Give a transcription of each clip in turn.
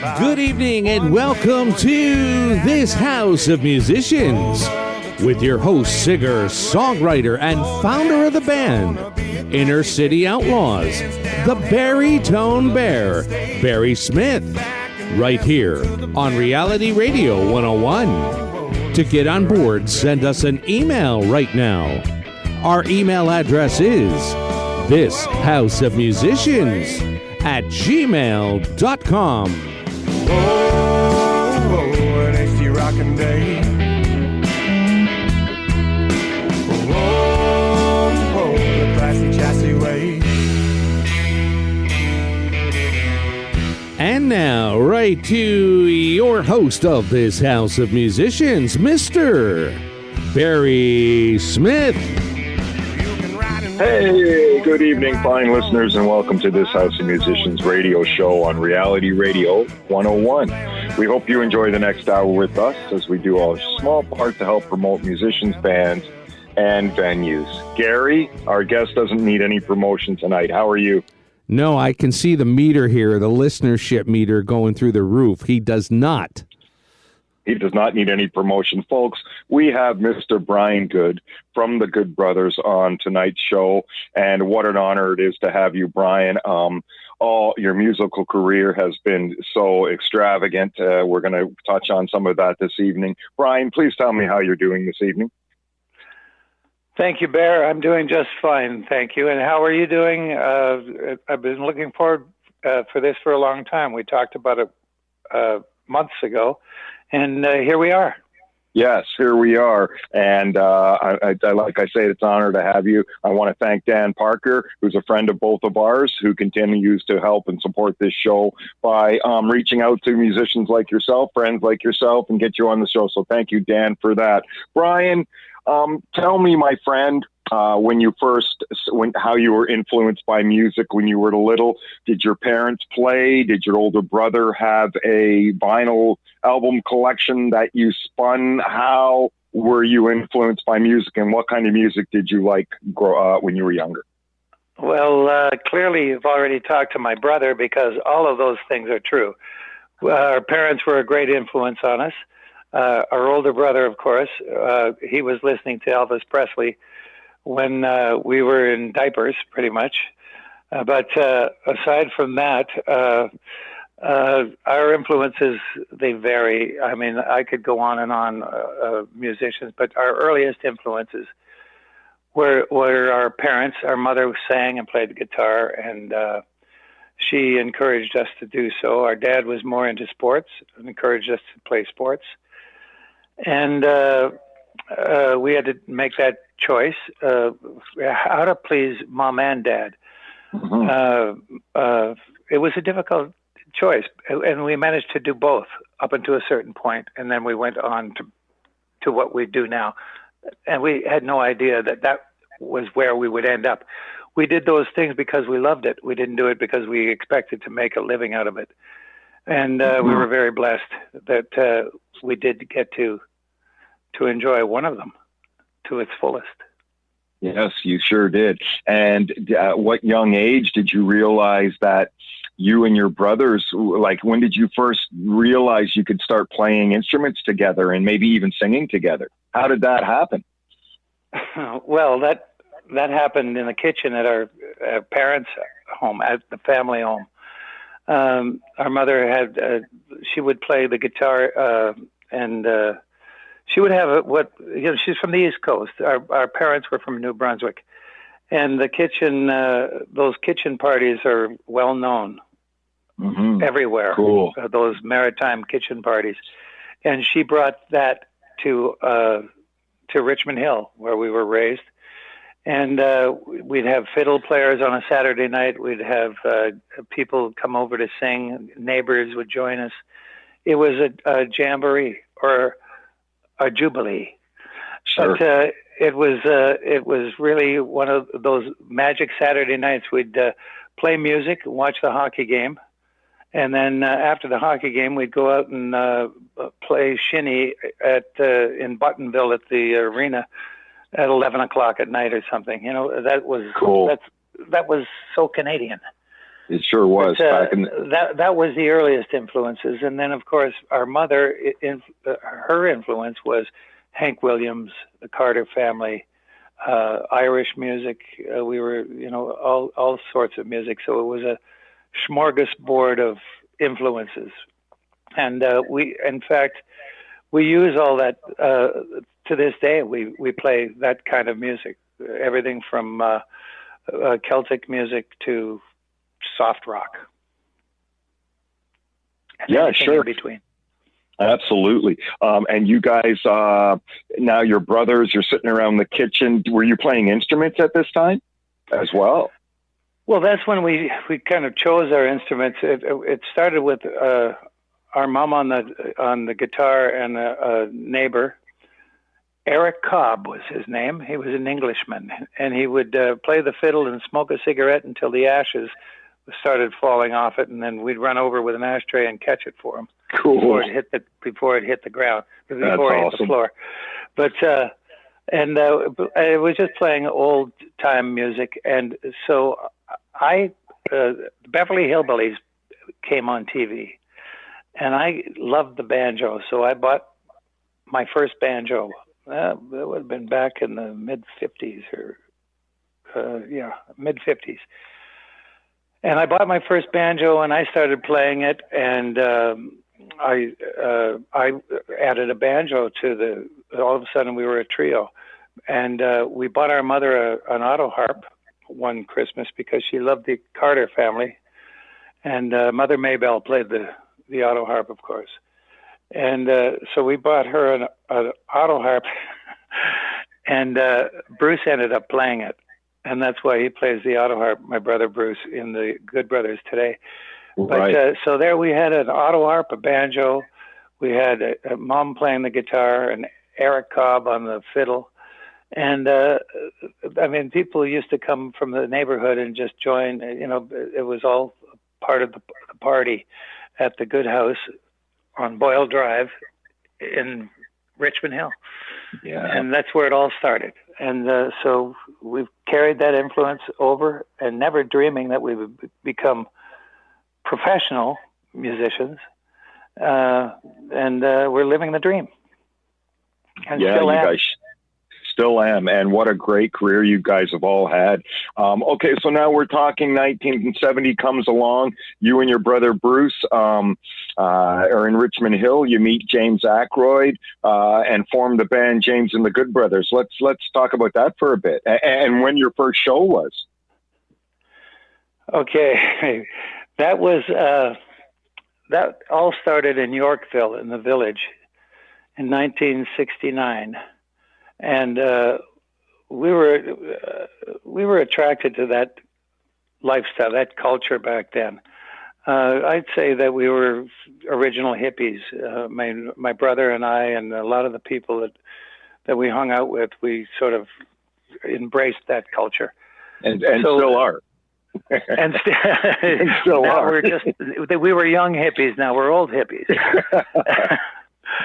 Good evening and welcome to this House of Musicians with your host, singer, songwriter, and founder of the band, Inner City Outlaws, the Baritone Bear, Barry Smith, right here on Reality Radio 101. To get on board, send us an email right now. Our email address is thishouseofmusicians@gmail.com. An hasty rockin' day. The classy chassis way. And now, right to your host of this House of Musicians, Mr. Barry Smith. Hey, good evening, fine listeners, and welcome to this House of Musicians radio show on Reality Radio 101. We hope you enjoy the next hour with us as we do a small part to help promote musicians, bands, and venues. Gary, our guest, doesn't need any promotion tonight. How are you? No, I can see the meter here, the listenership meter going through the roof. He does not. He does not need any promotion. Folks, we have Mr. Brian Good from the Good Brothers on tonight's show, and what an honor it is to have you, Brian. All your musical career has been so extravagant. We're going to touch on some of that this evening. Brian, please tell me how you're doing this evening. Thank you, Bear. I'm doing just fine, thank you. And how are you doing? I've been looking forward for this for a long time. We talked about it months ago. And here we are. Yes, here we are. And like I say, it's an honor to have you. I want to thank Dan Parker, who's a friend of both of ours, who continues to help and support this show by reaching out to musicians like yourself, friends like yourself, and get you on the show. So thank you, Dan, for that. Brian, tell me, my friend, how you were influenced by music when you were little. Did your parents play? Did your older brother have a vinyl album collection that you spun? How were you influenced by music, and what kind of music did you like when you were younger? Well, clearly you've already talked to my brother, because all of those things are true. Our parents were a great influence on us. Our older brother, of course, he was listening to Elvis Presley when we were in diapers, pretty much. But aside from that, our influences, they vary. I mean, I could go on and on, musicians, but our earliest influences were our parents. Our mother sang and played the guitar, and she encouraged us to do so. Our dad was more into sports and encouraged us to play sports. And we had to make that choice, how to please mom and dad. Mm-hmm. It was a difficult choice, and we managed to do both up until a certain point, and then we went on to what we do now. And we had no idea that was where we would end up. We did those things because we loved it. We didn't do it because we expected to make a living out of it. And we were very blessed that we did get to enjoy one of them to its fullest. Yes, you sure did. And what young age did you realize that you and your brothers, like, when did you first realize you could start playing instruments together and maybe even singing together? How did that happen? Well, that happened in the kitchen at our parents' home, at the family home. Our mother she would play the guitar, and she would have she's from the East Coast. Our parents were from New Brunswick, and the kitchen, those kitchen parties are well known everywhere. Cool. Those maritime kitchen parties, and she brought that to Richmond Hill, where we were raised, and we'd have fiddle players on a Saturday night. We'd have people come over to sing. Neighbors would join us. It was a jamboree or a jubilee. Sure. But it was really one of those magic Saturday nights. We'd play music, watch the hockey game, and then after the hockey game, we'd go out and play shinny in Buttonville at the arena at 11 o'clock at night or something. You know, that was cool. That was so Canadian. It sure was. Back in that was the earliest influences, and then of course our mother, her influence was Hank Williams, the Carter family, Irish music. We were, all sorts of music. So it was a smorgasbord of influences, and in fact, we use all that to this day. We play that kind of music, everything from Celtic music to soft rock. Yeah, sure. In between. Absolutely. And you guys, now your brothers, you're sitting around the kitchen. Were you playing instruments at this time as well? Well, that's when we kind of chose our instruments. It started with our mom on the guitar and a neighbor. Eric Cobb was his name. He was an Englishman, and he would play the fiddle and smoke a cigarette until the ashes started falling off it, and then we'd run over with an ashtray and catch it for him. Cool. Before it hit the ground, before That's it hit awesome. the floor. But I was just playing old time music, and so Beverly Hillbillies came on TV, and I loved the banjo, so I bought my first banjo. It would have been back in the mid-50s, mid-50s. And I bought my first banjo, and I started playing it, and I added a banjo to all of a sudden we were a trio. And we bought our mother an auto harp one Christmas because she loved the Carter family. And Mother Maybelle played the auto harp, of course. And so we bought her an auto harp, and Bruce ended up playing it. And that's why he plays the auto harp, my brother Bruce, in the Good Brothers today. Right. But so there we had an auto harp, a banjo. We had a mom playing the guitar and Eric Cobb on the fiddle. And, people used to come from the neighborhood and just join. It was all part of the party at the Good House on Boyle Drive in Richmond Hill. Yeah. And that's where it all started. And so we've carried that influence over, and never dreaming that we would become professional musicians. And we're living the dream. And yeah, still you am. guys still am. And what a great career you guys have all had. Okay, so now we're talking 1970 comes along. You and your brother Bruce are in Richmond Hill. You meet James Aykroyd and form the band James and the Good Brothers. Let's talk about that for a bit. And when your first show was. Okay, that was that all started in Yorkville in the Village in 1969. And we were attracted to that lifestyle, that culture back then. I'd say that we were original hippies. My brother and I, and a lot of the people that we hung out with, we sort of embraced that culture, and so, still are. and still now are. We were young hippies. Now we're old hippies.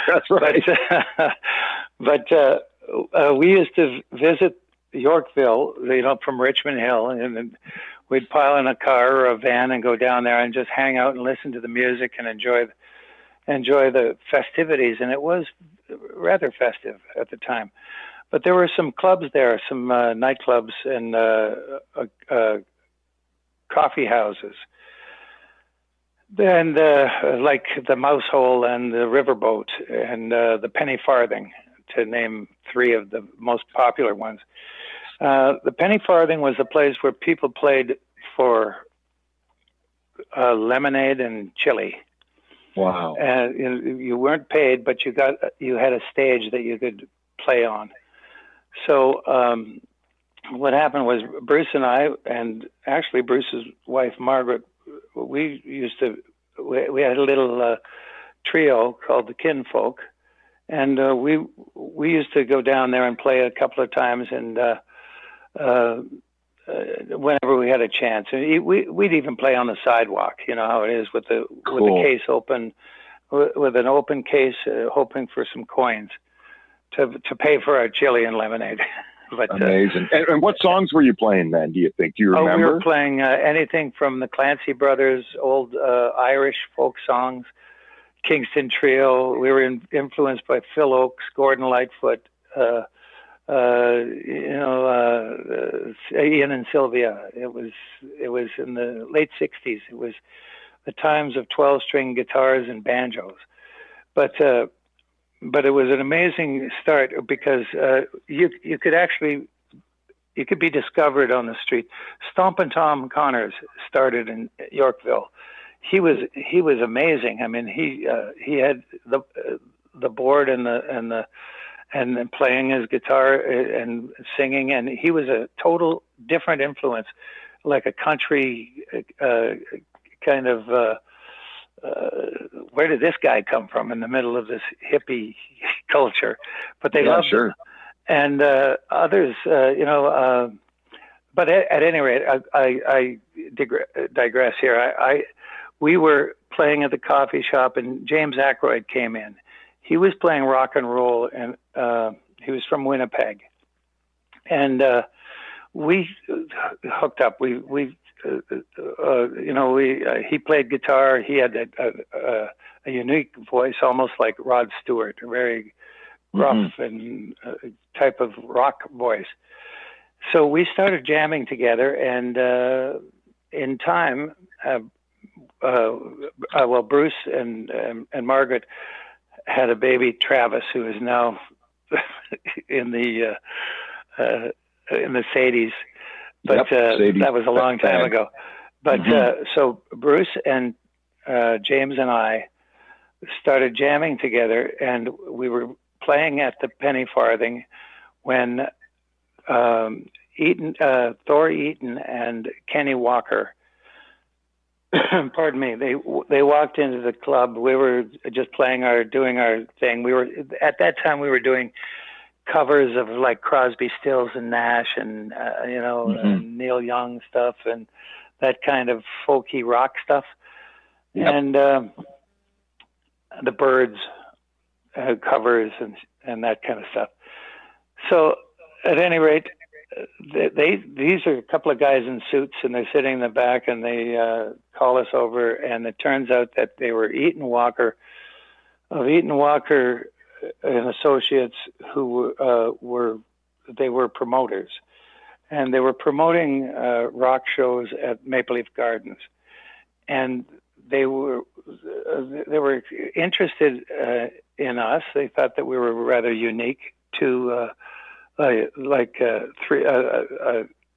That's right. But we used to visit Yorkville, from Richmond Hill, and then we'd pile in a car or a van and go down there and just hang out and listen to the music and enjoy the festivities. And it was rather festive at the time. But there were some clubs there, some nightclubs and coffee houses. And like the Mouse Hole and the Riverboat and the Penny Farthing, to name three of the most popular ones. The Penny Farthing was a place where people played for lemonade and chili. Wow! And you weren't paid, but you had a stage that you could play on. So what happened was Bruce and I, and actually Bruce's wife Margaret, we had a little trio called the Kinfolk. And we used to go down there and play a couple of times, and whenever we had a chance, and we'd even play on the sidewalk. You know how it is with the case open, with an open case, hoping for some coins to pay for our chili and lemonade. But amazing. And what songs were you playing then? Do you think? Do you remember? We were playing anything from the Clancy Brothers, old Irish folk songs, Kingston Trio. We were influenced by Phil Oakes, Gordon Lightfoot, Ian and Sylvia. It was in the late '60s. It was the times of 12-string guitars and banjos, but it was an amazing start because you could be discovered on the street. Stompin' Tom Connors started in Yorkville. He was amazing. I mean, he had the board and playing his guitar and singing, and he was a total different influence, like a country kind of. Where did this guy come from in the middle of this hippie culture? But they loved him. And others, but at any rate, I digress here. We were playing at the coffee shop, and James Aykroyd came in. He was playing rock and roll, and he was from Winnipeg. And we hooked up. He played guitar. He had a unique voice, almost like Rod Stewart, a very rough and type of rock voice. So we started jamming together, and in time, Bruce and Margaret had a baby, Travis, who is now in the Sadies. But that was a long time ago. But so Bruce and James and I started jamming together, and we were playing at the Penny Farthing when Thor Eaton and Kenny Walker, pardon me, they walked into the club. We were just doing our thing. We were at that time we were doing covers of like Crosby, Stills and Nash and and Neil Young stuff and that kind of folky rock stuff. Yep. And the Byrds covers and that kind of stuff. So at any rate, these are a couple of guys in suits, and they're sitting in the back, and they call us over, and it turns out that they were Eaton Walker and Associates, who were promoters, and they were promoting rock shows at Maple Leaf Gardens, and they were interested in us. They thought that we were rather unique to a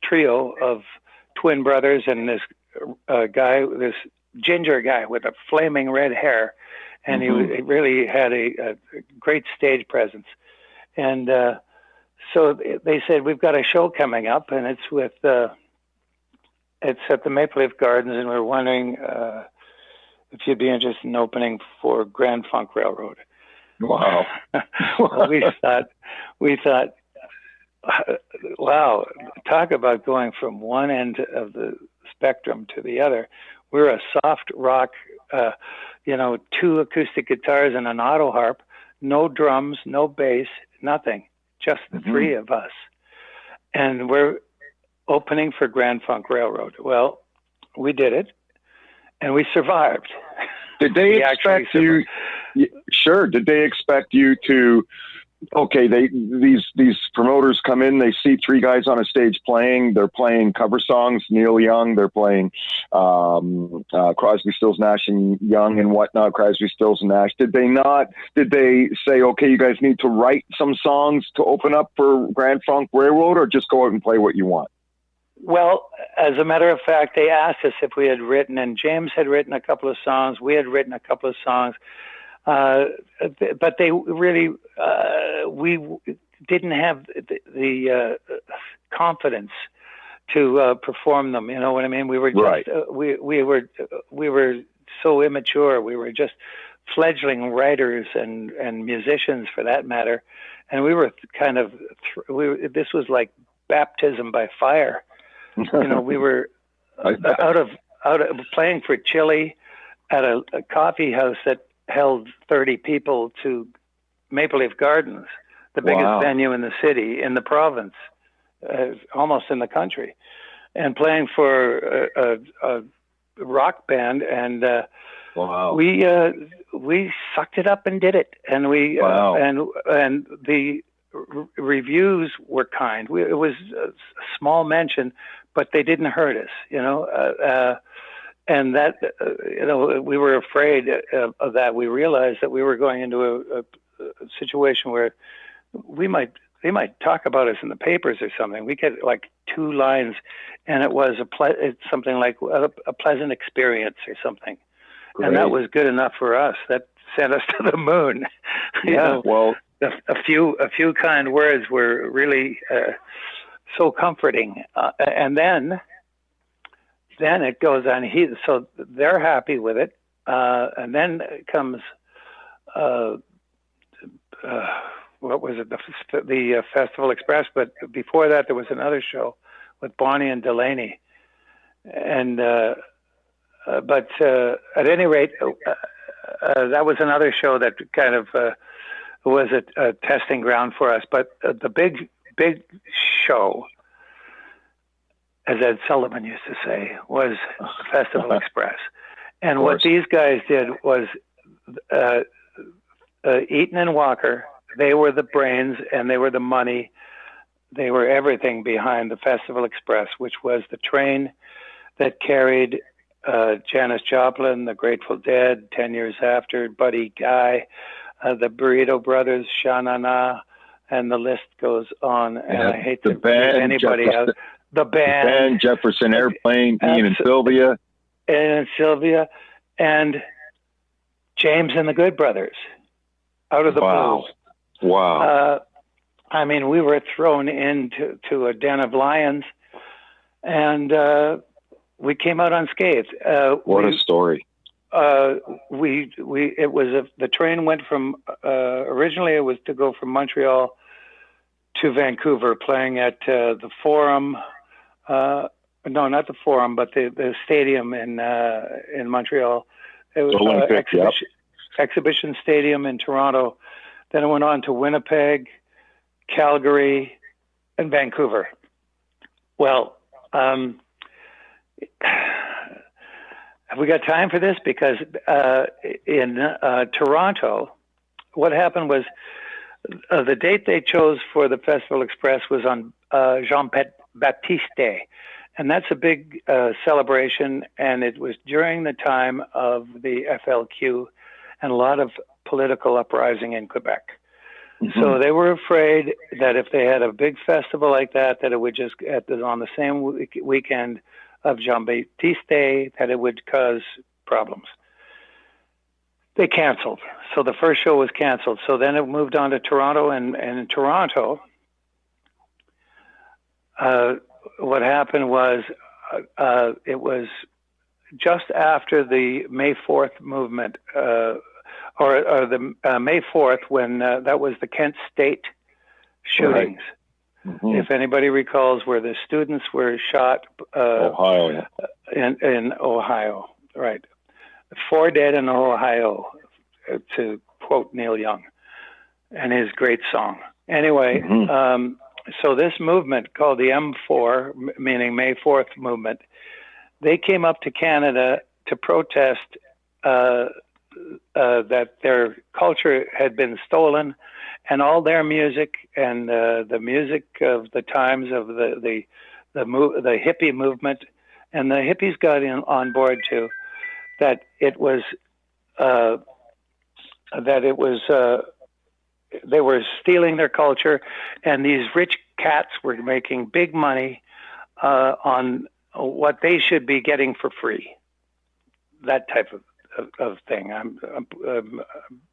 trio of twin brothers and this guy, this ginger guy with a flaming red hair, and he really had a great stage presence. And so they said, we've got a show coming up, and it's at the Maple Leaf Gardens, and we're wondering if you'd be interested in opening for Grand Funk Railroad. Wow. Well, we thought, wow, talk about going from one end of the spectrum to the other. We're a soft rock, 2 acoustic guitars and an auto harp, no drums, no bass, nothing, just the three of us. And we're opening for Grand Funk Railroad. Well, we did it, and we survived. Did they expect you? Sure. Did they expect you to? Okay, these promoters come in. They see 3 guys on a stage playing. They're playing cover songs. Neil Young. They're playing Crosby, Stills, Nash and Young and whatnot. Crosby, Stills and Nash. Did they not? Did they say, okay, you guys need to write some songs to open up for Grand Funk Railroad, or just go out and play what you want? Well, as a matter of fact, they asked us if we had written, and James had written a couple of songs. We had written a couple of songs. But they really, we didn't have the confidence to perform them. You know what I mean? We were just, we were so immature. We were just fledgling writers and musicians, for that matter. And we were kind of, this was like baptism by fire. We were out of playing for Chile at a coffee house that held 30 people to Maple Leaf Gardens, the biggest venue in the city, in the province. almost in the country, and playing for a rock band, and Wow. we sucked it up and did it, and we Wow. and the reviews were kind. It was a small mention, but they didn't hurt us, and that we were afraid of that. We realized that we were going into a situation where they might talk about us in the papers or something. We get like 2 lines, and it was it's something like a pleasant experience or something. Great. And that was good enough for us. That sent us to the moon. Yeah. Well, a few kind words were really so comforting. And then it goes on. So they're happy with it. And then comes what was it? The Festival Express. But before that, there was another show with Bonnie and Delaney. And but at any rate, that was another show that kind of was a testing ground for us. But the big show, as Ed Sullivan used to say, was Festival Express. And what these guys did was Eaton and Walker, they were the brains and they were the money. They were everything behind the Festival Express, which was the train that carried Janis Joplin, the Grateful Dead, 10 Years After, Buddy Guy, the Burrito Brothers, Sha Na Na, and the list goes on. And I hate to leave anybody out. The band, Jefferson Airplane, Ian and Sylvia. And Sylvia, and James and the Good Brothers, out of the blue. Wow. I mean, we were thrown into a den of lions, and we came out unscathed. What a story. It was the train went from originally it was to go from Montreal to Vancouver, playing at the Forum. No, not the Forum, but the stadium in Montreal. It was Exhibition Stadium in Toronto. Then it went on to Winnipeg, Calgary, and Vancouver. Well, have we got time for this? Because in Toronto, what happened was the date they chose for the Festival Express was on Jean-Baptiste Day. And that's a big celebration, and it was during the time of the FLQ and a lot of political uprising in Quebec. Mm-hmm. So they were afraid that if they had a big festival like that, that it would just, on the same weekend of Jean-Baptiste Day, that it would cause problems. They canceled. So the first show was canceled. So then it moved on to Toronto, and in Toronto, what happened was it was just after the May 4th movement, or the May 4th, when that was the Kent State shootings. Right. Mm-hmm. If anybody recalls, where the students were shot Ohio. In Ohio, right. 4 dead in Ohio, to quote Neil Young and his great song. Anyway, mm-hmm. So this movement called the M4, meaning May 4th movement, they came up to Canada to protest that their culture had been stolen, and all their music and the music of the times of the hippie movement, and the hippies got on board too. That it was they were stealing their culture, and these rich cats were making big money on what they should be getting for free. That type of thing. I'm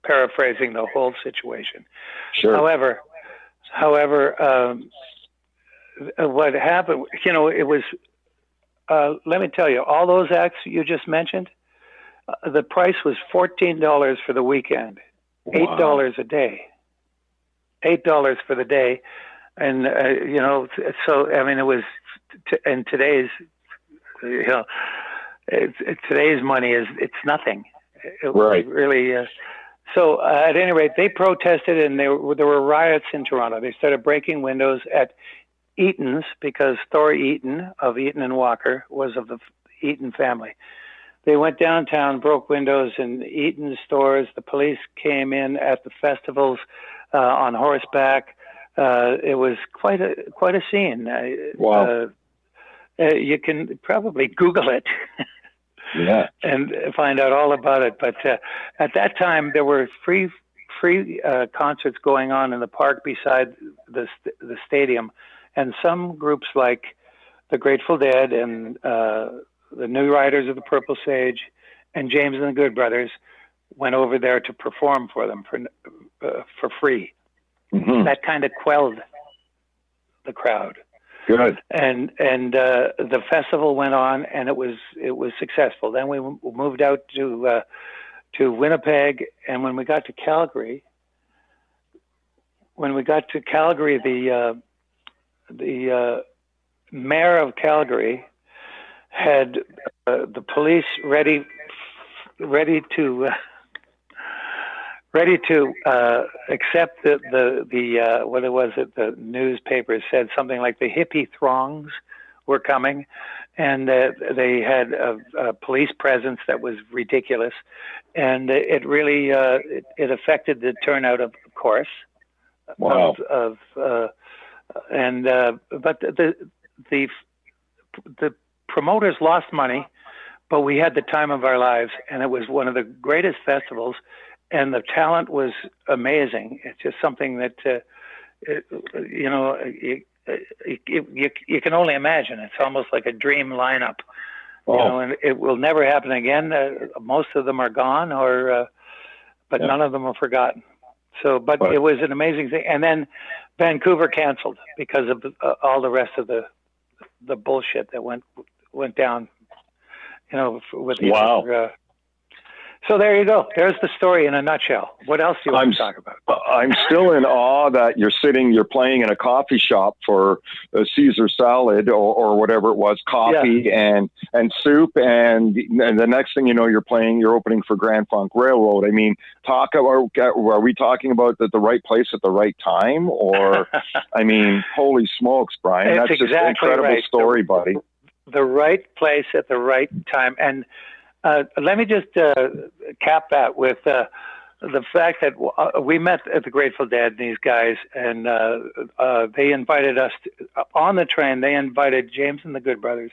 paraphrasing the whole situation. Sure. However, what happened, it was, let me tell you, all those acts you just mentioned, the price was $14 for the weekend, $8 a day. $8 for the day. And, so, I mean, it was, in today's, today's money it's nothing. It right. Really. So at any rate, they protested, and there were riots in Toronto. They started breaking windows at Eatons because Thor Eaton of Eaton and Walker was of the Eaton family. They went downtown, broke windows in Eaton stores. The police came in at the festivals on horseback. It was quite a scene. Wow. You can probably Google it. Yeah. And find out all about it. But at that time, there were free concerts going on in the park beside the stadium, and some groups like the Grateful Dead and the New Riders of the Purple Sage and James and the Good Brothers went over there to perform for them for free. Mm-hmm. That kind of quelled the crowd. Good. And the festival went on, and it was successful. Then we moved out to Winnipeg, and when we got to Calgary, the mayor of Calgary had the police ready to accept the what it was that the newspapers said, something like the hippie throngs were coming, and they had a police presence that was ridiculous, and it really it affected the turnout, of course. Wow. But the promoters lost money, but we had the time of our lives, and it was one of the greatest festivals. And the talent was amazing. It's just something that, you can only imagine. It's almost like a dream lineup, and it will never happen again. Most of them are gone, but none of them are forgotten. So, but it was an amazing thing. And then Vancouver canceled because of all the rest of the bullshit that went down, with the wow. So there you go. There's the story in a nutshell. What else do you want to talk about? I'm still in awe that you're playing in a coffee shop for a Caesar salad or whatever it was, coffee and soup. And the next thing you know, you're opening for Grand Funk Railroad. I mean, are we talking about the right place at the right time? Or, I mean, holy smokes, Brian. That's exactly just an incredible right. story, buddy. The right place at the right time. And let me just cap that with the fact that we met at the Grateful Dead, these guys, and they invited us on the train. They invited James and the Good Brothers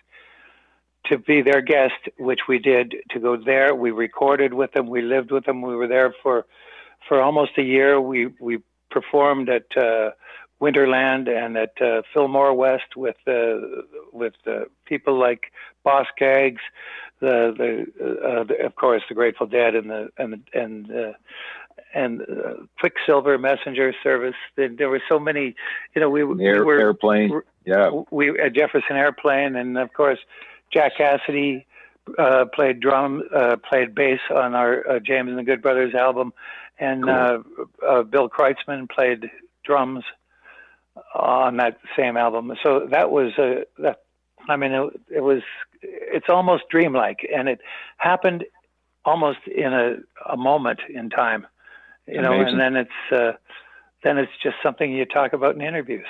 to be their guest, which we did, to go there. We recorded with them. We lived with them. We were there for almost a year. We performed at Winterland and at Fillmore West with people like Boss Keggs, of course the Grateful Dead and Quicksilver Messenger Service. There were so many, we were Airplane, we at Jefferson Airplane, and of course Jack Cassidy played bass on our James and the Good Brothers album, and cool. Bill Kreutzmann played drums on that same album. So that was it's almost dreamlike, and it happened almost in a moment in time, Amazing. And then it's just something you talk about in interviews.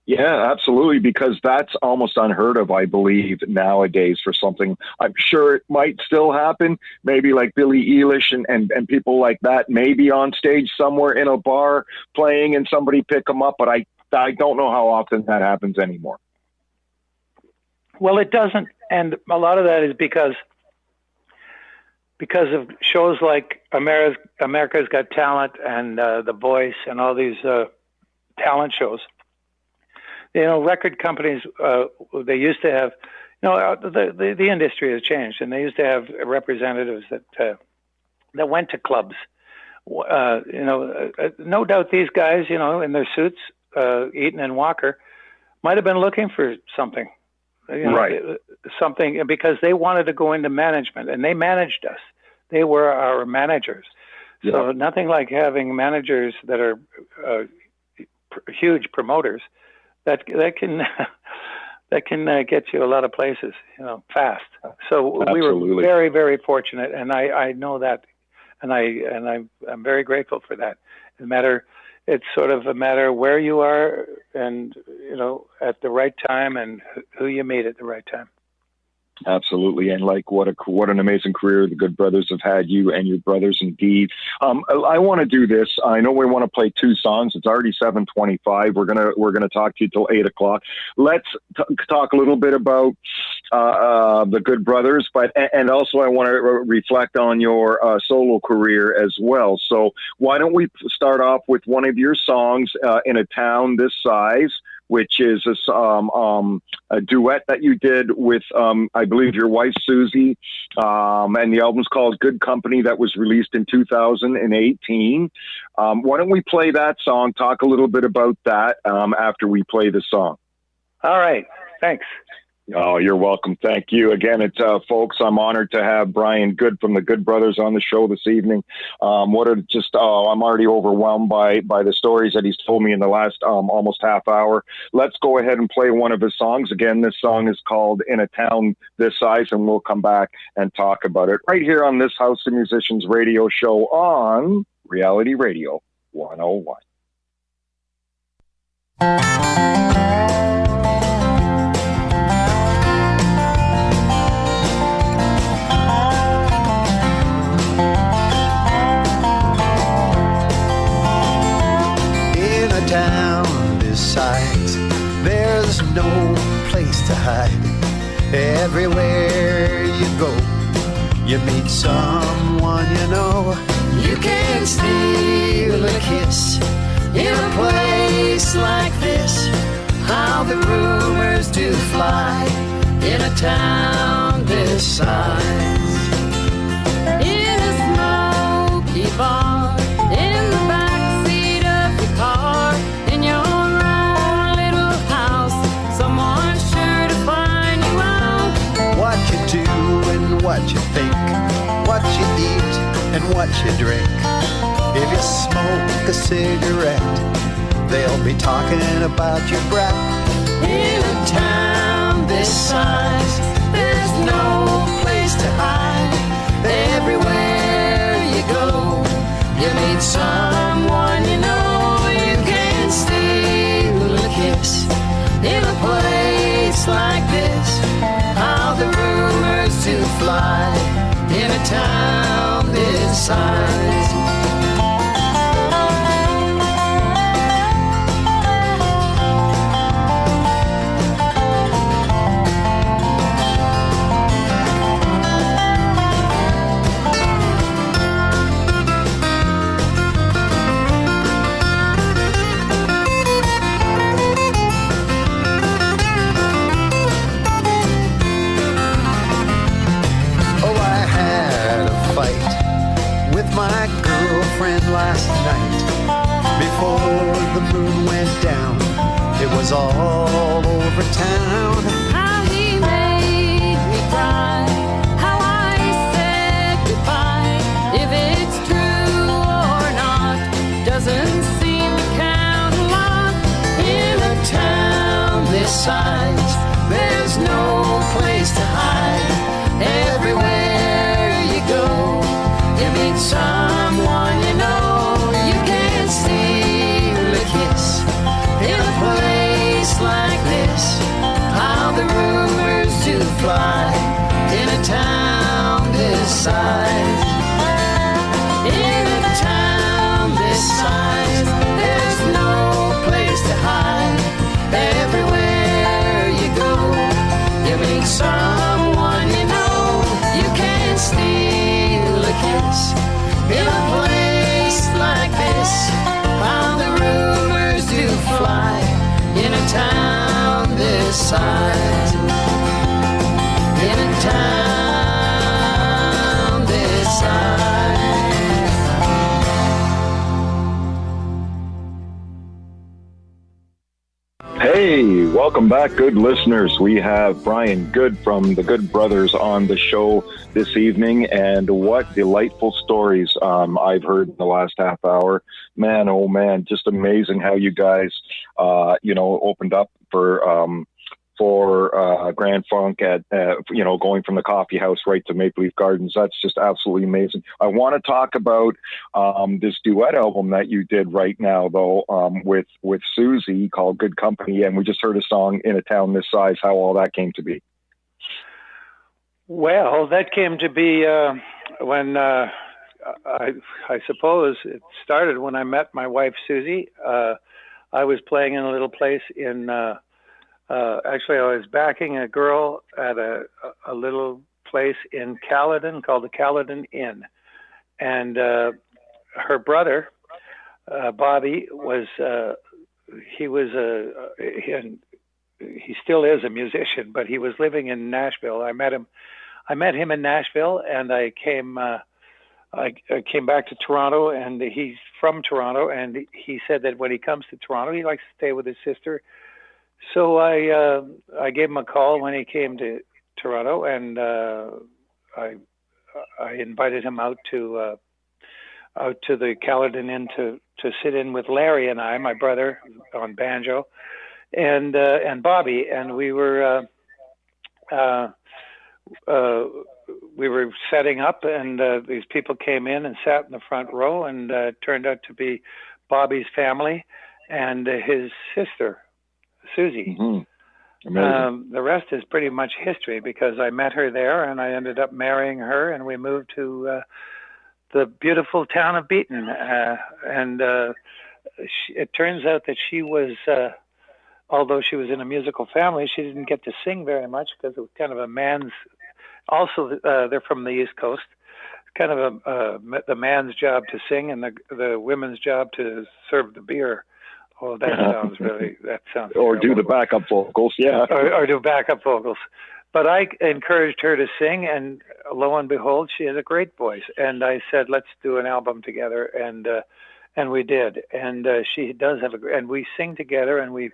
Yeah, absolutely, because that's almost unheard of, I believe, nowadays for something. I'm sure it might still happen, maybe like Billie Eilish and people like that, maybe on stage somewhere in a bar playing and somebody pick them up, but I don't know how often that happens anymore. Well, it doesn't, and a lot of that is because of shows like America's Got Talent and The Voice and all these talent shows. Record companies, they used to have, the industry has changed, and they used to have representatives that went to clubs. No doubt these guys, in their suits, Eaton and Walker, might have been looking for something. Right. Something, because they wanted to go into management, and they managed us. They were our managers. Yeah. So nothing like having managers that are huge promoters that can get you a lot of places, fast. So Absolutely. We were very, very fortunate, and I know that and I'm very grateful for that. It's sort of a matter of where you are, and at the right time, and who you meet at the right time. Absolutely, and like what an amazing career the Good Brothers have had, you and your brothers indeed. I want to do this. I know we want to play two songs. It's already 7:25. We're gonna talk to you till 8:00. Let's talk a little bit about the Good Brothers, and also I want to reflect on your solo career as well. So why don't we start off with one of your songs, "In a Town This Size," which is a duet that you did with, I believe, your wife, Susie. And the album's called Good Company, that was released in 2018. Why don't we play that song, talk a little bit about that after we play the song? All right. Thanks. Oh, you're welcome. Thank you. Again, it's folks, I'm honored to have Brian Good from the Good Brothers on the show this evening. I'm already overwhelmed by the stories that he's told me in the last almost half hour. Let's go ahead and play one of his songs. Again, this song is called "In a Town This Size," and we'll come back and talk about it right here on this House of Musicians radio show on Reality Radio 101. Town this size, there's no place to hide. Everywhere you go, you meet someone you know. You can steal a kiss in a place like this. How the rumors do fly in a town this size. In a smoky bar, in the backseat of your car, in your own little house, someone's sure to find you out. What you do and what you think, what you eat and what you drink. If you smoke a cigarette, they'll be talking about your breath. In a town this size, there's no place to hide. Everywhere you go, you meet someone you know. You can steal a kiss in a place like this. How the rumors do fly in a town this size. My girlfriend last night, before the moon went down, it was all over town. How he made me cry, how I said goodbye. If it's true or not, doesn't seem to count a lot. In a town this size, there's no place to hide. Everywhere you go, you meet someone you know. You can steal a kiss in a place like this. How the rumors do fly in a town this size. In a town this size, there's no place to hide. Everywhere you go, you meet someone you know. You can steal a kiss in a place like this. How the rumors do fly in a town this size. In a town this size. Hey, welcome back, good listeners. We have Brian Good from the Good Brothers on the show this evening, and what delightful stories I've heard in the last half hour. Man, oh man, just amazing how you guys, opened up for for Grand Funk at, going from the coffee house right to Maple Leaf Gardens. That's just absolutely amazing. I want to talk about this duet album that you did right now, though, with Susie called Good Company. And we just heard a song, In a Town This Size, how all that came to be. Well, that came to be when I suppose it started when I met my wife, Susie. I was playing in a little place in... actually, I was backing a girl at a little place in Caledon called the Caledon Inn. And her brother, Bobby, he still is a musician, but he was living in Nashville. I met him in Nashville, and I came back to Toronto, and he's from Toronto, and he said that when he comes to Toronto, he likes to stay with his sister. So I gave him a call when he came to Toronto, and I invited him out to the Caledon Inn to sit in with Larry and I, my brother, on banjo, and Bobby, and we were setting up, and these people came in and sat in the front row, and turned out to be Bobby's family and his sister, Susie. Mm-hmm. The rest is pretty much history, because I met her there, and I ended up marrying her, and we moved to the beautiful town of Beaton. It turns out that she was, although she was in a musical family, she didn't get to sing very much, because it was kind of a man's. Also, they're from the East Coast. Kind of the man's job to sing, and the women's job to serve the beer. Oh, that sounds Or terrible. do the backup vocals, yeah. Or do backup vocals. But I encouraged her to sing, and lo and behold, she has a great voice. And I said, let's do an album together, and we did. And she does have and we sing together, and we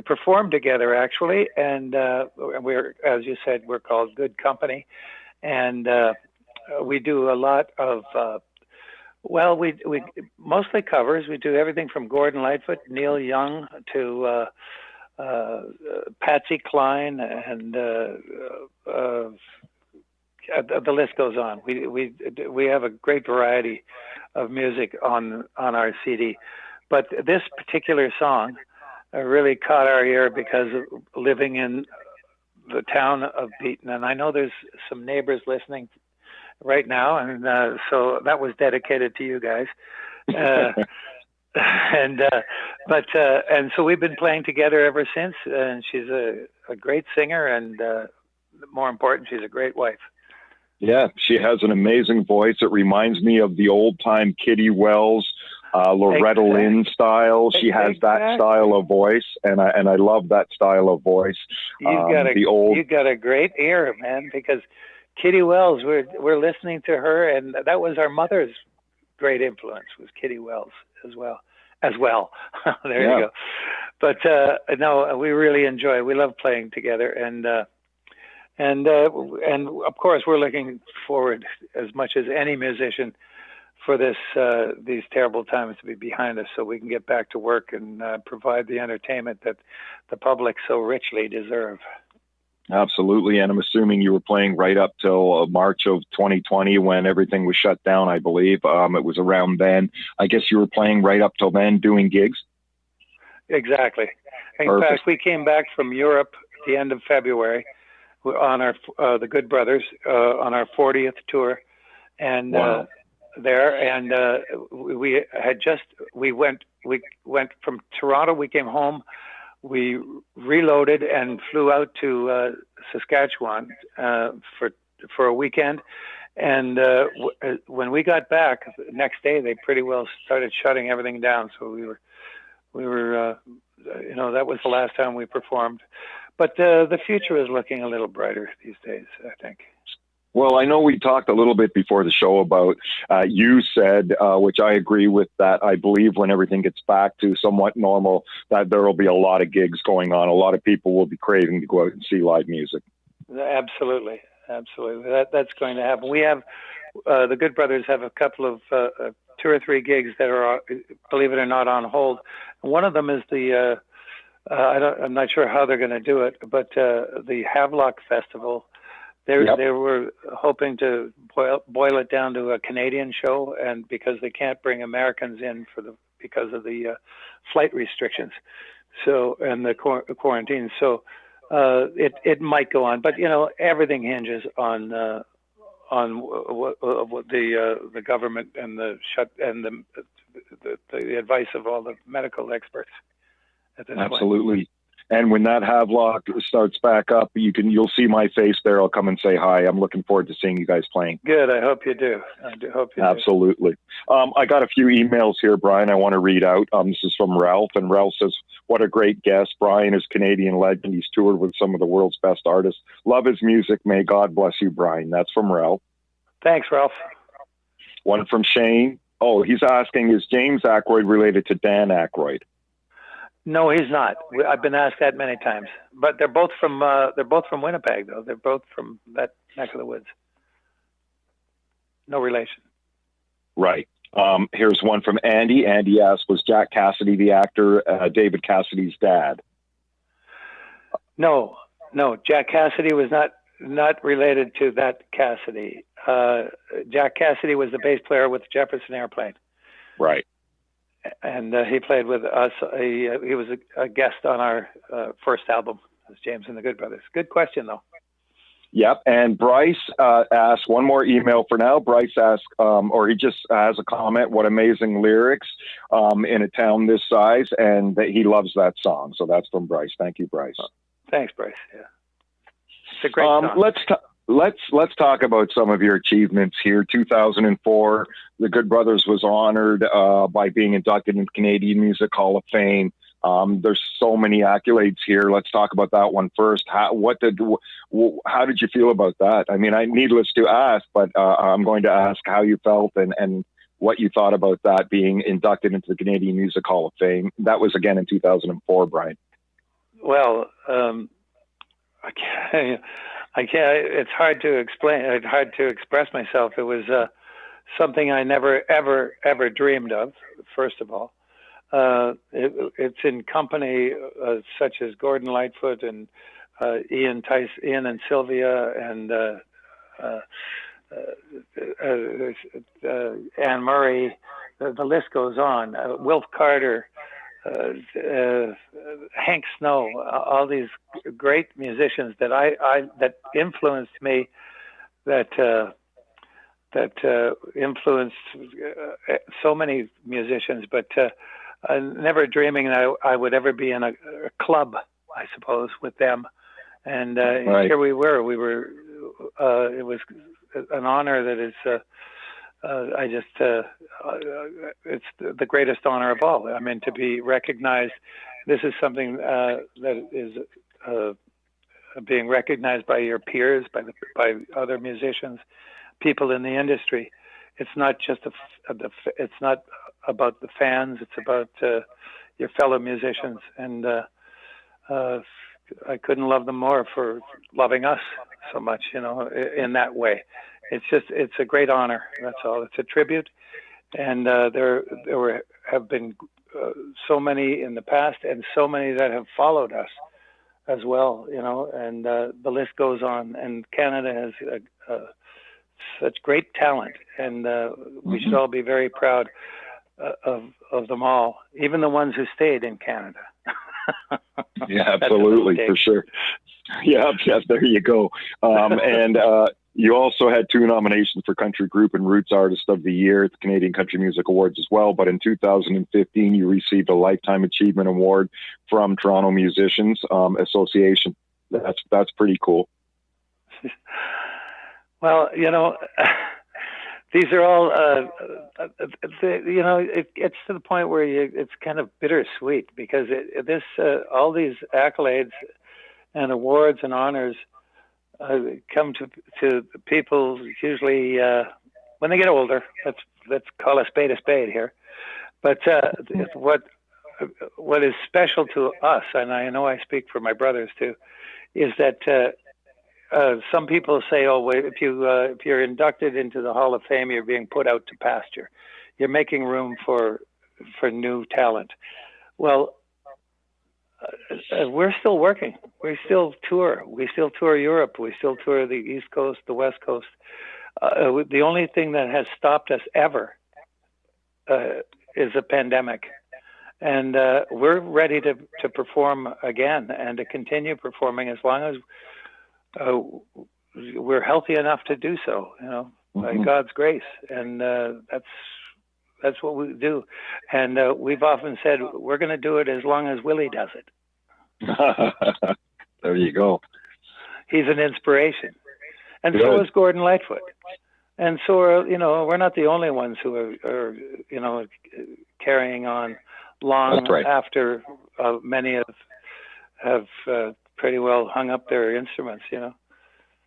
perform together, actually. And we're, as you said, we're called Good Company, and we do a lot of. We mostly covers. We do everything from Gordon Lightfoot, Neil Young, to Patsy Cline, and the list goes on. We have a great variety of music on our CD, but this particular song really caught our ear because of living in the town of Beaton, and I know there's some neighbors listening right now, and so that was dedicated to you guys. And so we've been playing together ever since, and she's a great singer, and more important, she's a great wife. Yeah, she has an amazing voice. It reminds me of the old time Kitty Wells, Loretta Lynn style. She has that style of voice, and I love that style of voice. You got a great ear, man, because Kitty Wells, we're listening to her, and that was our mother's great influence, was Kitty Wells as well. There you go. But no, we really enjoy. We love playing together, and of course we're looking forward as much as any musician for these terrible times to be behind us, so we can get back to work and provide the entertainment that the public so richly deserve. Absolutely, and I'm assuming you were playing right up till March of 2020 when everything was shut down, I believe. It was around then. I guess you were playing right up till then, doing gigs? Exactly. In fact, we came back from Europe at the end of February on our the Good Brothers on our 40th tour, and wow. We went from Toronto. We came home. We reloaded and flew out to Saskatchewan for a weekend. And when we got back the next day, they pretty well started shutting everything down. So we were that was the last time we performed. But the future is looking a little brighter these days, I think. Well, I know we talked a little bit before the show about, you said, which I agree with, that I believe when everything gets back to somewhat normal, that there will be a lot of gigs going on. A lot of people will be craving to go out and see live music. Absolutely. That's going to happen. We have, the Good Brothers have a couple of 2 or 3 gigs that are, believe it or not, on hold. One of them is the I'm not sure how they're going to do it, but the Havelock Festival, they were hoping to boil it down to a Canadian show, and because they can't bring Americans in because of the flight restrictions, so and the quarantine, so it might go on, but everything hinges on what the government and the advice of all the medical experts at this point. Absolutely. And when that Havelock starts back up, you'll see my face there. I'll come and say hi. I'm looking forward to seeing you guys playing. Good. I hope you do. I do hope you Absolutely. I got a few emails here, Brian, I want to read out. This is from Ralph, and Ralph says, what a great guest. Brian is Canadian legend. He's toured with some of the world's best artists. Love his music. May God bless you, Brian. That's from Ralph. Thanks, Ralph. One from Shane. Oh, he's asking, is James Aykroyd related to Dan Aykroyd? No, he's not. I've been asked that many times, but they're both from Winnipeg, though. They're both from that neck of the woods. No relation. Right. Here's one from Andy. Andy asks, was Jack Cassidy the actor David Cassidy's dad? No. Jack Cassidy was not related to that Cassidy. Jack Cassidy was the bass player with the Jefferson Airplane. Right. And he played with us. He was a guest on our first album, as James and the Good Brothers. Good question, though. Yep. And Bryce asked one more email for now. Bryce asked, or he just has a comment, what amazing lyrics in a town this size, and that he loves that song. So that's from Bryce. Thank you, Bryce. Thanks, Bryce. Yeah. It's a great song. Let's talk about some of your achievements here. 2004, the Good Brothers was honored by being inducted into Canadian Music Hall of Fame. There's so many accolades here. Let's talk about that one first. How did you feel about that? I mean, needless to ask, but I'm going to ask how you felt and what you thought about that being inducted into the Canadian Music Hall of Fame. That was again in 2004, Brian. Well, I can't. It's hard to explain. It's hard to express myself. It was something I never, ever dreamed of. First of all, it's in company such as Gordon Lightfoot and Ian and Sylvia and Anne Murray. The list goes on. Wilf Carter. Hank Snow, all these great musicians that influenced me, that influenced so many musicians, but never dreaming that I would ever be in a club, I suppose, with them. And right. Here we were. It was an honor that is. It's the greatest honor of all. I mean, to be recognized. This is something that is being recognized by your peers, by other musicians, people in the industry. It's not just it's not about the fans. It's about your fellow musicians, and I couldn't love them more for loving us so much. In that way. It's a great honor. That's all. It's a tribute, and there have been so many in the past, and so many that have followed us as well. And the list goes on. And Canada has such great talent, and we should all be very proud of them all, even the ones who stayed in Canada. Yeah, absolutely, for sure. Yeah, there you go. And you also had 2 nominations for Country Group and Roots Artist of the Year at the Canadian Country Music Awards as well. But in 2015, you received a Lifetime Achievement Award from Toronto Musicians Association. That's pretty cool. Well, these are all, it gets to the point where it's kind of bittersweet because all these accolades and awards and honors come to people usually when they get older. Let's call a spade here. But what is special to us, and I know I speak for my brothers too, is that some people say, "Oh, wait, if you're inducted into the Hall of Fame, you're being put out to pasture. You're making room for new talent." Well, we're still working. We still tour. We still tour Europe. We still tour the East Coast, the West Coast. The only thing that has stopped us ever is a pandemic. And we're ready to perform again and to continue performing as long as we're healthy enough to do so, by God's grace. And that's what we do. And we've often said we're going to do it as long as Willie does it. There you go. He's an inspiration. And so is Gordon Lightfoot. And so, we're not the only ones who are carrying on long after many have pretty well hung up their instruments,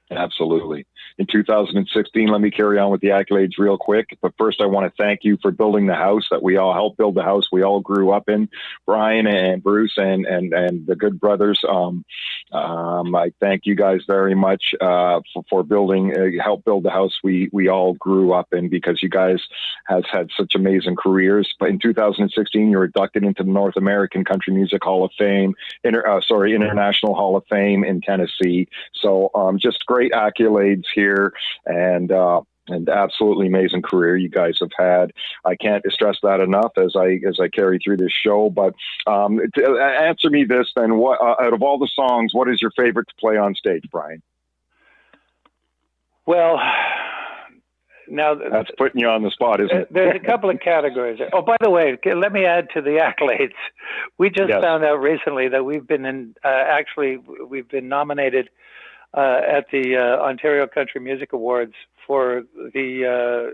Absolutely. In 2016, let me carry on with the accolades real quick. But first, I want to thank you for building the house that we all helped build, the house we all grew up in, Brian and Bruce and the good brothers. I thank you guys very much for building, help build the house we all grew up in, because you guys has had such amazing careers. But in 2016, you were inducted into the North American Country Music Hall of Fame, International Hall of Fame in Tennessee. So just great accolades here, and absolutely amazing career you guys have had. I can't stress that enough as I carry through this show. But answer me this then: what out of all the songs, what is your favorite to play on stage, Brian? Well, now that's putting you on the spot, isn't it? There's a couple of categories. Oh, by the way, let me add to the accolades. We just found out recently that we've been we've been nominated at the Ontario Country Music Awards for the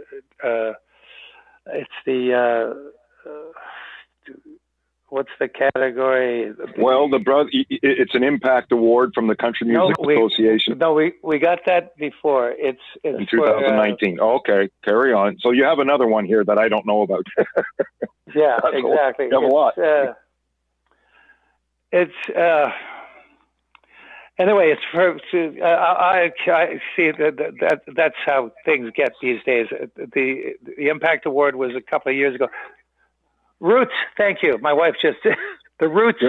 what's the category? Well, it's an impact award from the Country Music Association. No, we got that before. It's in 2019. Okay, carry on. So you have another one here that I don't know about. Yeah, exactly. You have a lot. Anyway, it's I see that's how things get these days. The Impact Award was a couple of years ago. Roots, thank you. My wife just the Roots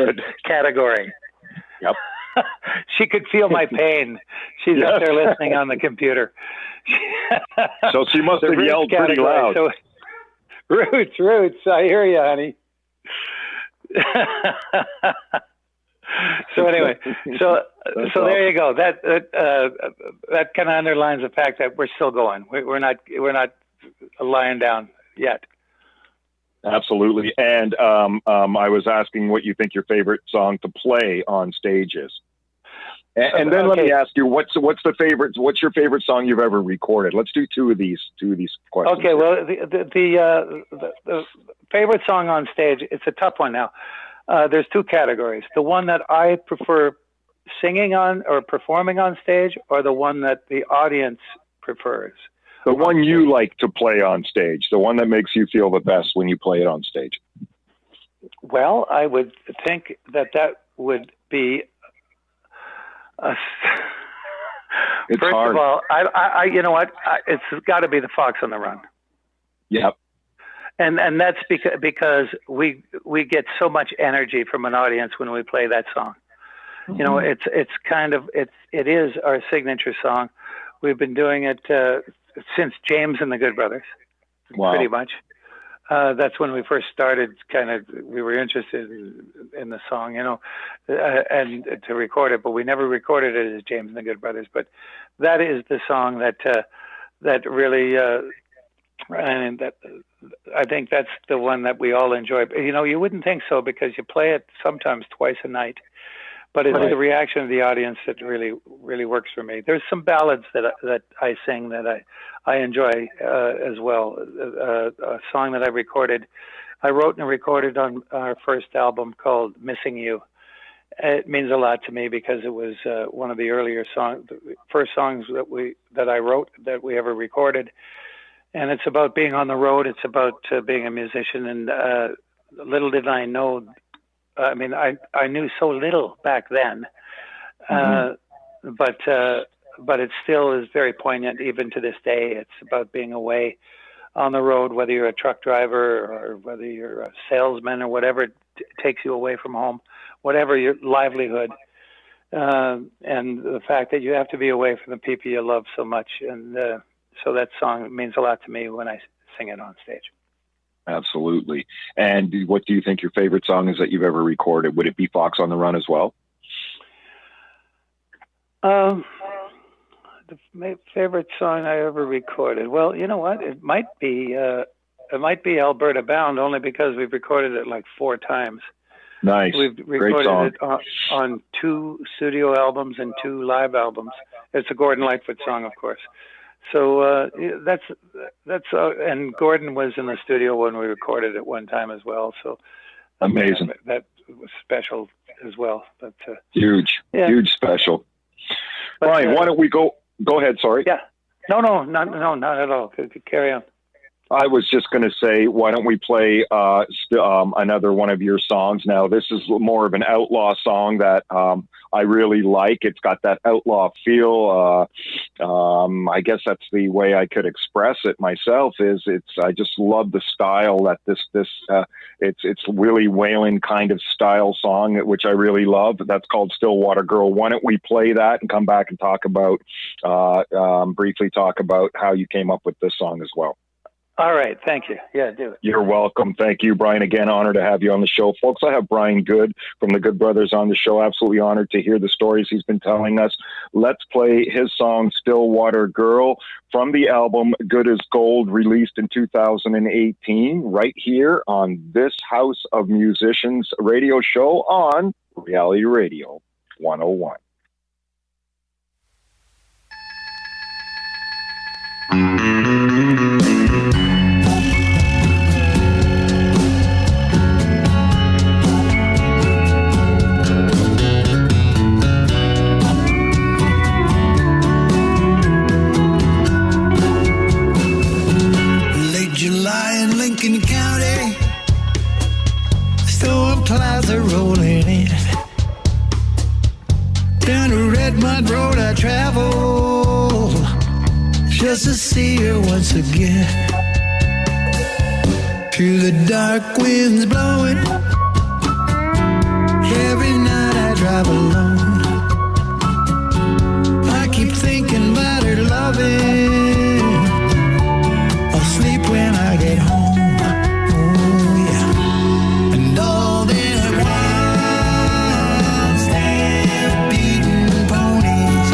category. Yep. She could feel my pain. She's up there listening on the computer. So she must have yelled pretty loud. So, Roots, I hear you, honey. So anyway, so there you go. That kind of underlines the fact that we're still going. We're not lying down yet. Absolutely. And I was asking what you think your favorite song to play on stage is. And then let me ask you, what's your favorite song you've ever recorded? Let's do two of these questions. Okay. Well, the favorite song on stage, it's a tough one now. There's two categories: the one that I prefer singing on or performing on stage, or the one that the audience prefers. The one you like to play on stage, the one that makes you feel the best when you play it on stage. Well, I would think that would be. It's first hard. of all, I you know what? It's got to be the Fox on the Run. Yep. And that's because we get so much energy from an audience when we play that song. Mm-hmm. You know, it is our signature song. We've been doing it since James and the Good Brothers. Wow. Pretty much. That's when we first started. We were interested in the song, and to record it, but we never recorded it as James and the Good Brothers. But that is the song that really, and that I think that's the one that we all enjoy. You wouldn't think so because you play it sometimes twice a night, but it's the reaction of the audience that really, really works for me. There's some ballads that I sing that I enjoy as well. A song that I wrote and recorded on our first album called "Missing You." It means a lot to me because it was one of the earlier first songs that I wrote that we ever recorded. And it's about being on the road. It's about being a musician. And little did I know, I knew so little back then, but it still is very poignant even to this day. It's about being away on the road, whether you're a truck driver or whether you're a salesman or whatever takes you away from home, whatever your livelihood, and the fact that you have to be away from the people you love so much. And so that song means a lot to me when I sing it on stage. Absolutely. And what do you think your favorite song is that you've ever recorded? Would it be Fox on the Run as well? My favorite song I ever recorded. Well, you know what? It might be Alberta Bound, only because we've recorded it like 4 times. Nice. We've recorded it on 2 studio albums and 2 live albums. It's a Gordon Lightfoot song, of course. So that's and Gordon was in the studio when we recorded it one time as well. So amazing. That was special as well. But huge special. But, Brian, why don't we go? Go ahead. Sorry. Yeah. No, not at all. Carry on. I was just going to say, why don't we play another one of your songs? Now, this is more of an outlaw song that I really like. It's got that outlaw feel. I guess that's the way I could express it myself. I just love the style that it's really wailing kind of style song, which I really love. That's called Stillwater Girl. Why don't we play that and come back and talk about briefly talk about how you came up with this song as well. All right. Thank you. Yeah, do it. You're welcome. Thank you, Brian. Again, honored to have you on the show. Folks, I have Brian Good from the Good Brothers on the show. Absolutely honored to hear the stories he's been telling us. Let's play his song, Stillwater Girl, from the album Good as Gold, released in 2018, right here on this House of Musicians radio show on Reality Radio 101. July in Lincoln County, storm clouds are rolling in. Down the Red Mud Road I travel just to see her once again. Through the dark winds blowing, every night I drive alone. I keep thinking about her loving. I'll sleep when I get home. Oh yeah. And all them wild stampeding ponies.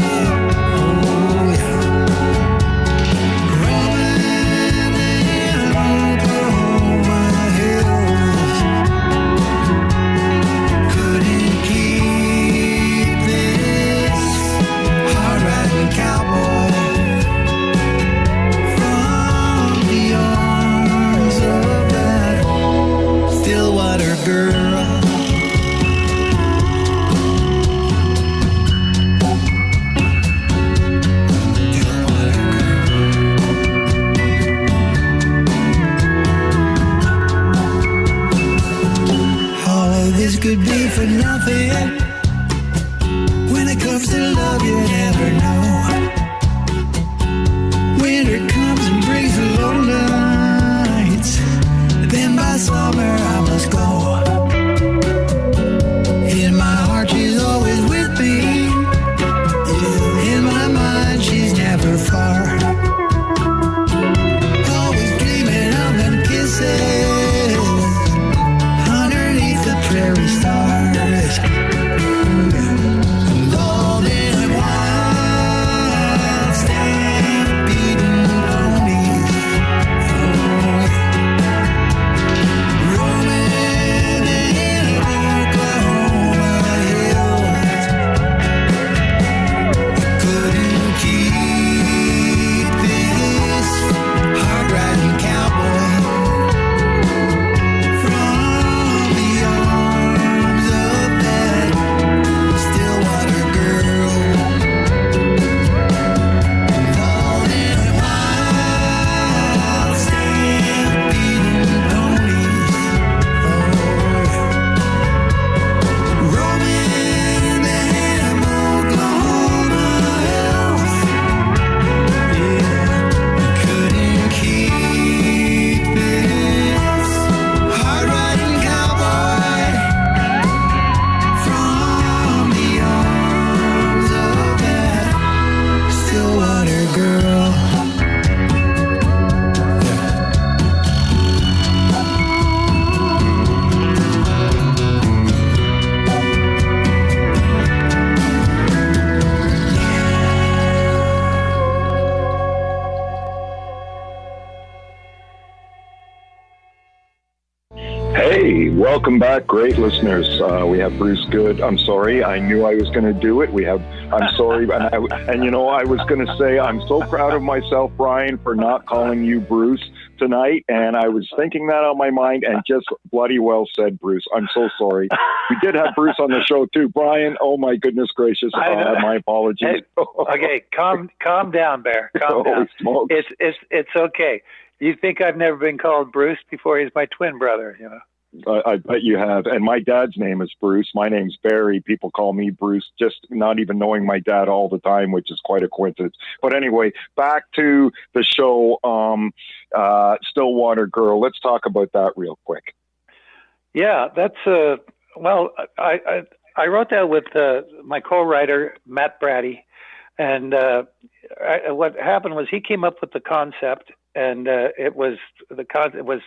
Oh yeah. Rolling in Oklahoma hills. Couldn't keep this hard riding cowboy Stillwater girl. All of this could be for nothing. When it comes to love, you never know. Winter comes and brings the long nights. Then by summer I must go. In my heart she's always with me. In my mind she's never far. Always dreaming of them kisses underneath the prairie stars. And all them wild Hey, welcome back, great listeners. We have Bruce Good. I'm sorry, I knew I was going to do it. I'm sorry, and you know, I was going to say I'm so proud of myself, Brian, for not calling you Bruce tonight. And I was thinking that on my mind, and just bloody well said, Bruce. I'm so sorry. We did have Bruce on the show too, Brian. Oh my goodness gracious! My apologies. Hey, okay, calm down, Bear. Calm down. Smokes. It's okay. You think I've never been called Bruce before? He's my twin brother, you know. I bet you have. And my dad's name is Bruce. My name's Barry. People call me Bruce, just not even knowing my dad all the time, which is quite a coincidence. But anyway, back to the show, Stillwater Girl. Let's talk about that real quick. Yeah, that's well, I wrote that with my co-writer Matt Brady, and what happened was he came up with the concept. And it was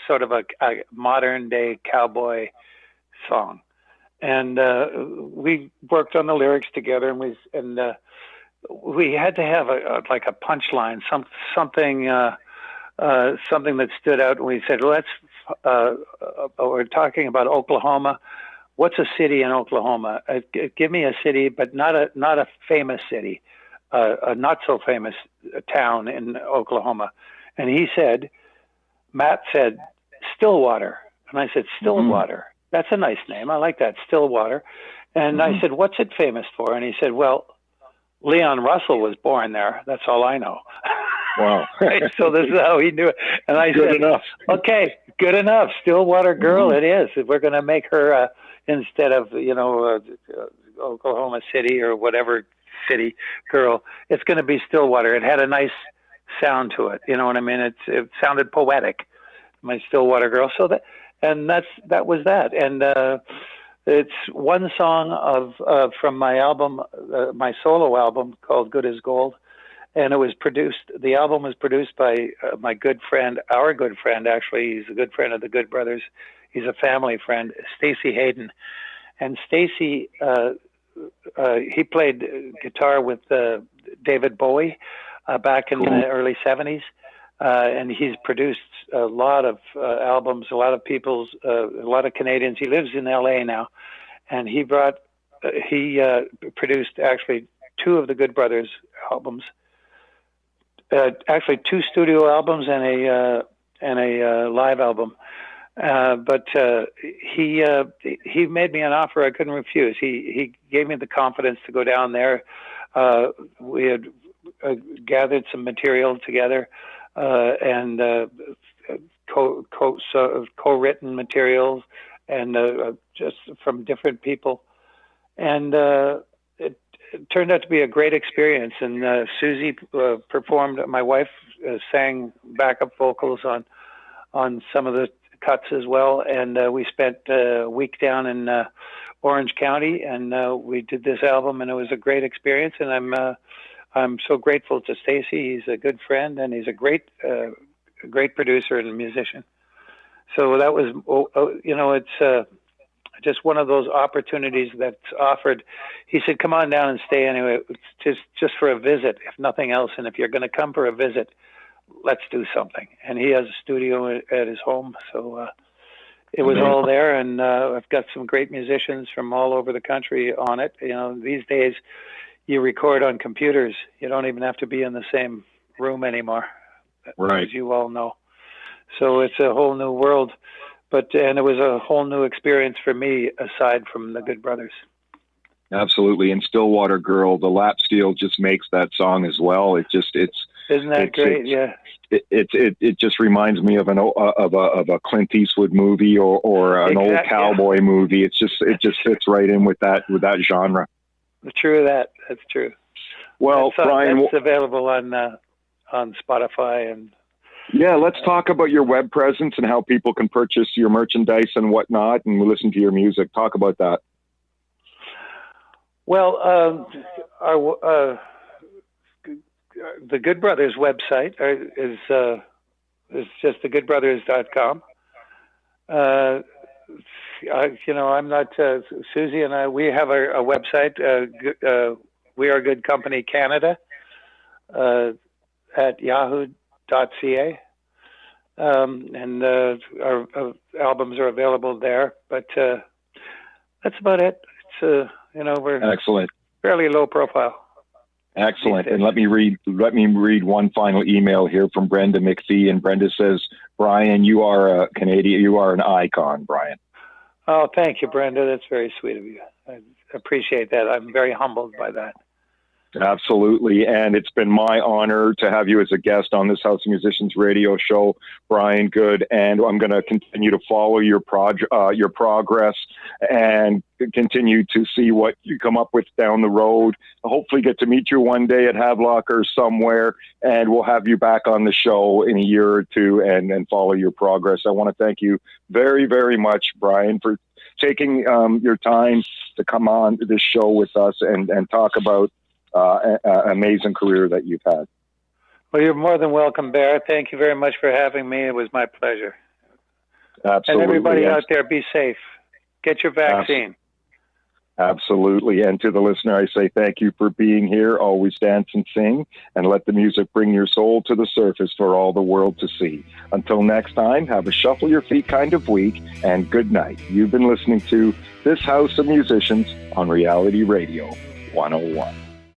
sort of a modern day cowboy song, and we worked on the lyrics together, and we had to have a punchline, something that stood out. And we said, well, we're talking about Oklahoma. What's a city in Oklahoma? Give me a city, but not a famous city, a not so famous town in Oklahoma. And Matt said, Stillwater. And I said, Stillwater. That's a nice name. I like that, Stillwater. And I said, what's it famous for? And he said, well, Leon Russell was born there. That's all I know. Wow. So this is how he knew it. And I said, enough. Okay, good enough. Stillwater Girl it is. We're going to make her, instead of, Oklahoma City or whatever city girl, it's going to be Stillwater. It had a nice sound to it, you know what I mean? It sounded poetic, my Stillwater Girl. So that was that, and it's one song from my album, my solo album called "Good as Gold," and it was produced. The album was produced by our good friend. Actually, he's a good friend of the Good Brothers. He's a family friend, Stacy Hayden, and Stacy he played guitar with David Bowie. Back in the early 70s, and he's produced a lot of albums, a lot of Canadians. He lives in LA now, and he produced actually two of the Good Brothers albums, actually two studio albums and a live album. But he made me an offer I couldn't refuse. He gave me the confidence to go down there. We had gathered some material together and co-written materials and just from different people, and it turned out to be a great experience. And Susie performed. My wife sang backup vocals on some of the cuts as well, and we spent a week down in Orange County, and we did this album, and it was a great experience. And I'm so grateful to Stacy. He's a good friend, and he's a great producer and musician. So that was, it's just one of those opportunities that's offered. He said, "Come on down and stay anyway. It's just for a visit, if nothing else. And if you're going to come for a visit, let's do something." And he has a studio at his home, so it was all there. And I've got some great musicians from all over the country on it. You know, these days, you record on computers. You don't even have to be in the same room anymore, right? As you all know. So it's a whole new world, and it was a whole new experience for me, aside from the Good Brothers. Absolutely. And Stillwater Girl, the lap steel just makes that song as well. Isn't that great? Yeah. It just reminds me of a Clint Eastwood movie or an old cowboy movie. It just fits right in with that genre. True that. That's true. Well, Brian, that's available on Spotify and. Yeah, let's talk about your web presence and how people can purchase your merchandise and whatnot, and listen to your music. Talk about that. Well, the Good Brothers website is just thegoodbrothers.com. I'm not Susie and I. We have a website. We Are Good Company Canada at yahoo.ca, and our albums are available there. But that's about it. It's we're Excellent. fairly low profile. Excellent. And let me read one final email here from Brenda McPhee. And Brenda says, Brian, you are a Canadian. You are an icon, Brian. Oh, thank you, Brenda. That's very sweet of you. I appreciate that. I'm very humbled by that. Absolutely. And it's been my honor to have you as a guest on this House of Musicians radio show, Brian Good. And I'm going to continue to follow your progress and continue to see what you come up with down the road. Hopefully get to meet you one day at Havelock or somewhere, and we'll have you back on the show in a year or two and follow your progress. I want to thank you very, very much, Brian, for taking your time to come on this show with us and talk about amazing career that you've had. Well, you're more than welcome, Bear. Thank you very much for having me. It was my pleasure. Absolutely. And everybody out there, be safe. Get your vaccine. Absolutely. And to the listener, I say thank you for being here. Always dance and sing, and let the music bring your soul to the surface for all the world to see. Until next time, have a shuffle your feet kind of week, and good night. You've been listening to This House of Musicians on Reality Radio 101.